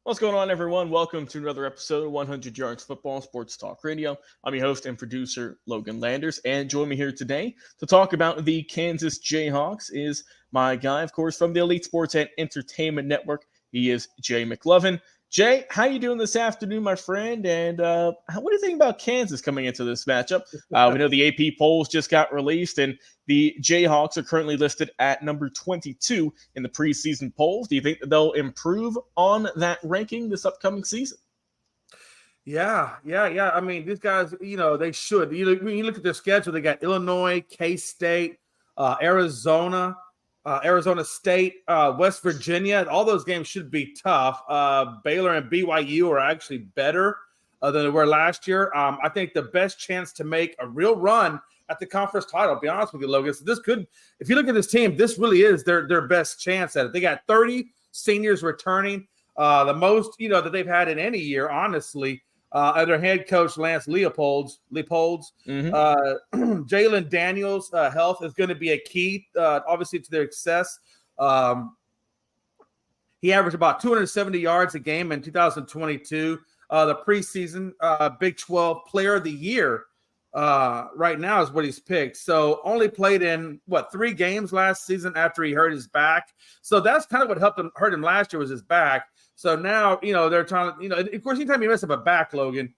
What's going on, everyone? Welcome to another episode of 100 Yards Football Sports Talk Radio. I'm your host and producer, Logan Landers, and join me here today to talk about the Kansas Jayhawks is my guy, of course, from the Elite Sports and Entertainment Network. He is Jay McMinn. Jay, how you doing this afternoon, my friend? And what do you think about Kansas coming into this matchup? We know the AP polls just got released, and the Jayhawks are currently listed at number 22 in the preseason polls. Do you think that they'll improve on that ranking this upcoming season? Yeah. I mean, these guys, they should. When you look at their schedule, they got Illinois, K-State, Arizona State, West Virginia. All those games should be tough. Baylor and BYU are actually better than they were last year. I think the best chance to make a real run at the conference title, to be honest with you, Logan. So this could, if you look at this team, this really is their best chance at it. They got 30 seniors returning, the most, that they've had in any year, honestly. Their head coach, Lance Leopold's, Jalen Daniels' health is going to be a key, obviously, to their success. He averaged about 270 yards a game in 2022. The preseason Big 12 Player of the Year right now is what he's picked. So only played in, 3 games last season after he hurt his back. So that's kind of what hurt him last year was his back. So now, they're trying to, of course, anytime you mess up a back, Logan,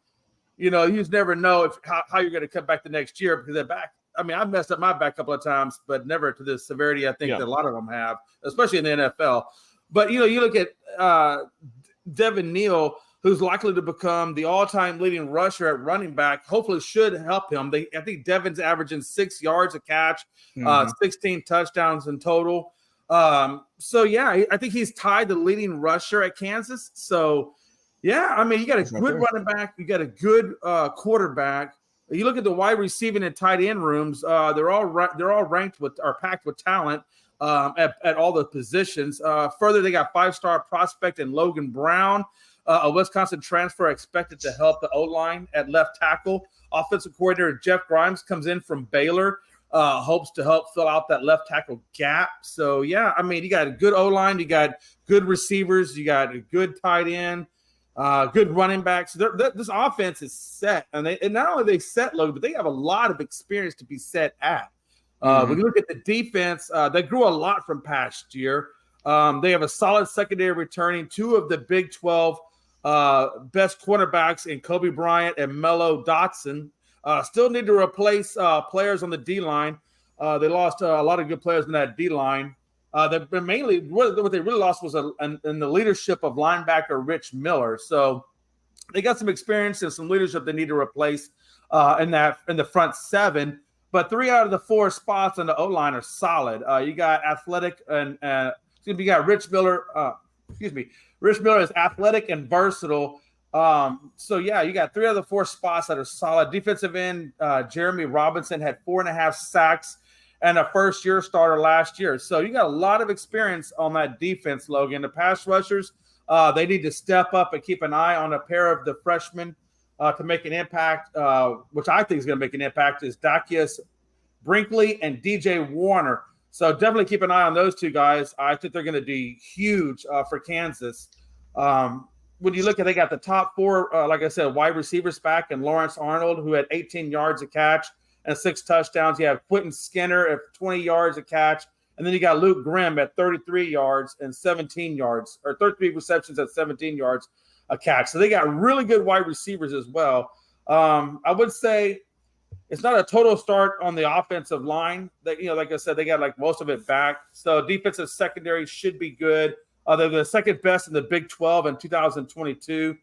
you just never know how you're going to come back the next year because that back. I mean, I've messed up my back a couple of times, but never to this severity I think that a lot of them have, especially in the NFL. But, you look at Devin Neal, who's likely to become the all-time leading rusher at running back, hopefully should help him. I think Devin's averaging 6 yards a catch, 16 touchdowns in total. I think he's tied the leading rusher at Kansas. So, yeah, I mean, you got a good running back. You got a good quarterback. You look at the wide receiving and tight end rooms. They're all ranked packed with talent at all the positions. Further, they got 5-star prospect in Logan Brown, a Wisconsin transfer expected to help the O-line at left tackle. Offensive coordinator Jeff Grimes comes in from Baylor. Hopes to help fill out that left tackle gap. So, yeah, I mean, you got a good O-line. You got good receivers. You got a good tight end, good running backs. This offense is set. And not only are they set, Logan, but they have a lot of experience to be set at. When you look at the defense, they grew a lot from past year. They have a solid secondary returning 2 of the Big 12 best cornerbacks in Kobe Bryant and Mello Dotson. Still need to replace players on the D-line. They lost a lot of good players in that D-line. What they really lost was in the leadership of linebacker Rich Miller. So they got some experience and some leadership they need to replace in the front 7. But 3 out of the 4 spots on the O-line are solid. You got athletic and you got Rich Miller. Rich Miller is athletic and versatile. You got 3 out of the 4 spots that are solid. Defensive end, Jeremy Robinson had 4.5 sacks and a first-year starter last year. So you got a lot of experience on that defense, Logan. The pass rushers, they need to step up and keep an eye on a pair of the freshmen to make an impact, which I think is going to make an impact, is Dakius Brinkley and DJ Warner. So definitely keep an eye on those 2 guys. I think they're going to be huge for Kansas. When you look at, they got the top 4, like I said, wide receivers back, and Lawrence Arnold, who had 18 yards a catch and 6 touchdowns. You have Quentin Skinner at 20 yards a catch. And then you got Luke Grimm at 33 yards and 17 yards, or 33 receptions at 17 yards a catch. So they got really good wide receivers as well. I would say it's not a total start on the offensive line. Like I said, they got most of it back. So defensive secondary should be good. They're the second best in the Big 12 in 2022.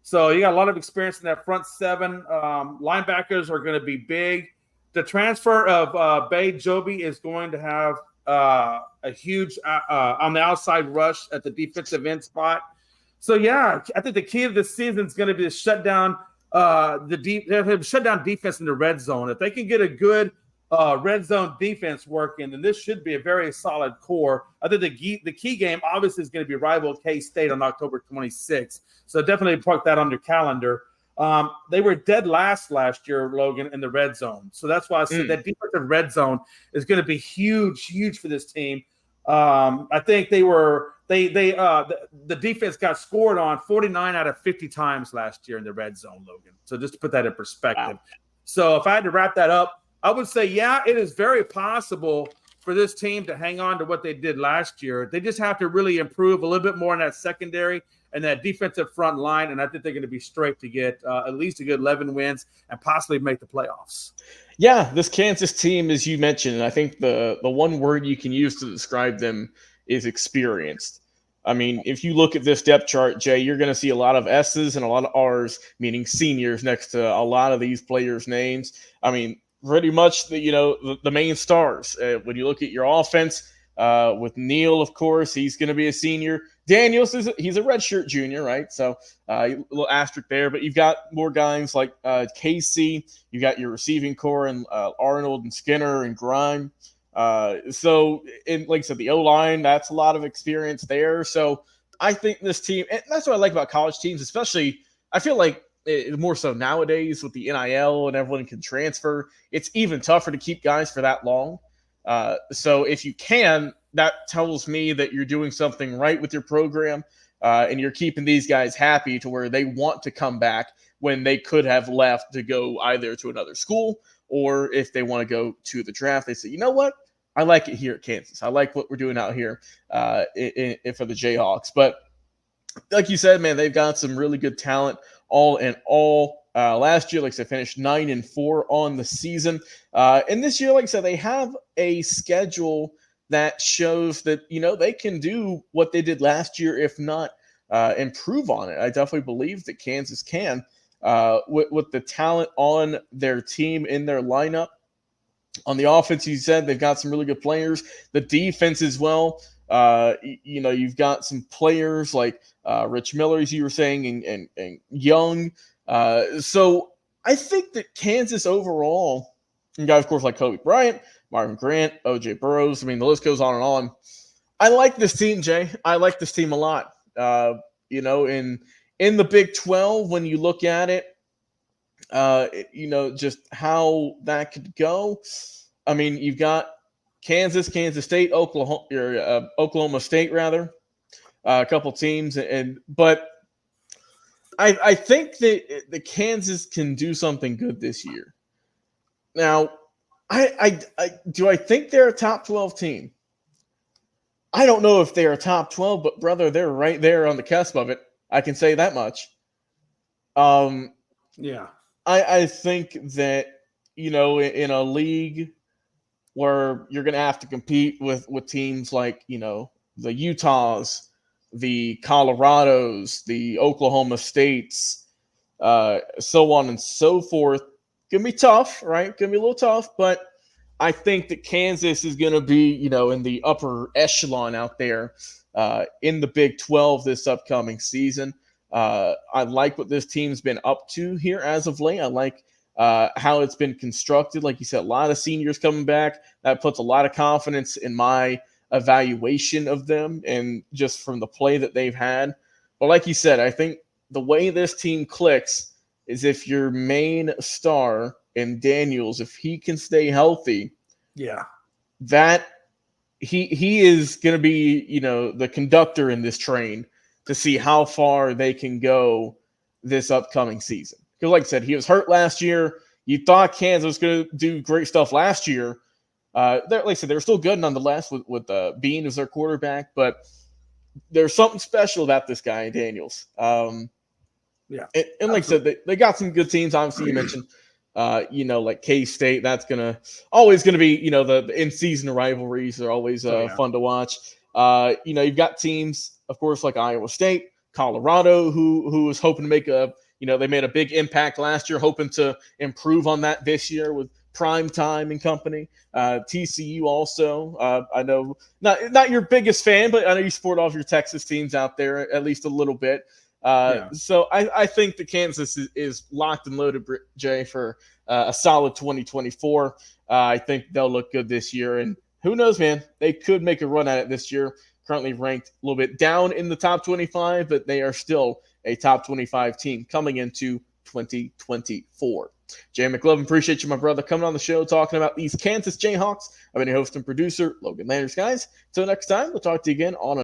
So you got a lot of experience in that front 7. Linebackers are going to be big. The transfer of Bay Joby is going to have a huge on the outside rush at the defensive end spot. So, yeah, I think the key of this season is going to be to shut down shut down defense in the red zone. If they can get a good red zone defense working, then this should be a very solid core. I think the key game obviously is going to be rival K-State on October 26th. So definitely park that on your calendar. They were dead last year, Logan, in the red zone. So that's why I said that defensive red zone is going to be huge for this team. I think the defense got scored on 49 out of 50 times last year in the red zone, Logan. So just to put that in perspective. Wow. So if I had to wrap that up, I would say, yeah, it is very possible for this team to hang on to what they did last year. They just have to really improve a little bit more in that secondary and that defensive front line, and I think they're going to be straight to get at least a good 11 wins and possibly make the playoffs. Yeah, this Kansas team, as you mentioned, I think the one word you can use to describe them is experienced. I mean, if you look at this depth chart, Jay, you're going to see a lot of S's and a lot of R's, meaning seniors, next to a lot of these players' names. I mean, pretty much the main stars. When you look at your offense, with Neal, of course, he's going to be a senior. Daniels he's a redshirt junior, right? So a little asterisk there. But you've got more guys like Casey. You got your receiving core and Arnold and Skinner and Grime. So like I said, the O-line, that's a lot of experience there. So I think this team, and that's what I like about college teams, especially. I feel like more so nowadays with the NIL and everyone can transfer, it's even tougher to keep guys for that long. So if you can, that tells me that you're doing something right with your program, and you're keeping these guys happy to where they want to come back when they could have left to go either to another school, or if they want to go to the draft, they say, you know what? I like it here at Kansas. I like what we're doing out here for the Jayhawks. But like you said, man, they've got some really good talent all in all. Last year, like I said, finished 9-4 on the season. And this year, like I said, they have a schedule that shows that, they can do what they did last year, if not improve on it. I definitely believe that Kansas can with the talent on their team, in their lineup. On the offense, you said they've got some really good players. The defense as well. You've got some players like Rich Miller, as you were saying, and Young. So I think that Kansas overall, and guys, of course, like Kobe Bryant, Marvin Grant, O.J. Burrows, I mean, the list goes on and on. I like this team, Jay. I like this team a lot. In the Big 12, when you look at it, just how that could go. I mean, you've got Kansas State, Oklahoma State, rather, a couple teams, but I think that the Kansas can do something good this year. Now, do I think they're a top 12 team? I don't know if they're a top 12, but brother, they're right there on the cusp of it. I can say that much. Yeah. I think that, in a league where you're going to have to compete with teams like, the Utahs, the Colorados, the Oklahoma States, so on and so forth. Going to be tough, right? Going to be a little tough, but I think that Kansas is going to be, in the upper echelon out there in the Big 12 this upcoming season. I like what this team's been up to here as of late. I like how it's been constructed. Like you said, a lot of seniors coming back. That puts a lot of confidence in my evaluation of them and just from the play that they've had. But like you said, I think the way this team clicks is if your main star in Daniels, if he can stay healthy, that he is going to be, the conductor in this train to see how far they can go this upcoming season. Because like I said, he was hurt last year. You thought Kansas was going to do great stuff last year. Like I said, they're still good nonetheless with Bean as their quarterback, but there's something special about this guy, Daniels. And like I said, they got some good teams. Obviously, you mentioned, like K-State. That's always gonna be, the in-season rivalries are always fun to watch. You've got teams, of course, like Iowa State, Colorado, who was hoping to make they made a big impact last year, hoping to improve on that this year with Prime Time and company. TCU also. I know not your biggest fan, but I know you support all of your Texas teams out there at least a little bit. So I think the Kansas is locked and loaded, Jay, for a solid 2024. I think they'll look good this year. And who knows, man, they could make a run at it this year. Currently ranked a little bit down in the top 25, but they are still a top 25 team coming into 2024. Jay McLovin, appreciate you, my brother, coming on the show talking about these Kansas Jayhawks. I've been your host and producer, Logan Landers, guys. Until next time, we'll talk to you again on